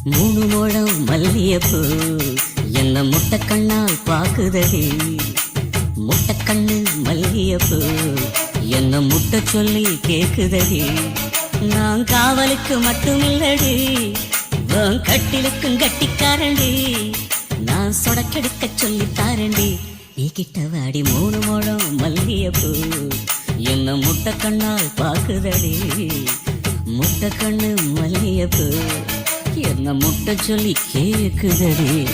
மூணு முழம் மல்லியப்பூ என்ன முட்டை கண்ணால் பாக்குதடி. முட்டை கண்ணு மல்லியப்பூ என்ன முட்டை சொல்லி கேக்குதடி. நான் காவலுக்கு மட்டுமில்லடி, உன் கட்டிலுக்கும் கட்டிக்காரண்டி. நான் சொடக்கெடுக்க சொல்லி தாரண்டி. நீ கிட்ட வாடி மூணு முழம் மல்லியப்பூ என்ன முட்டை கண்ணால் பாக்குதடி. முட்டை கண்ணு மல்லியப்பூ என்ன முட்டை சொல்லி கேக்குதடி.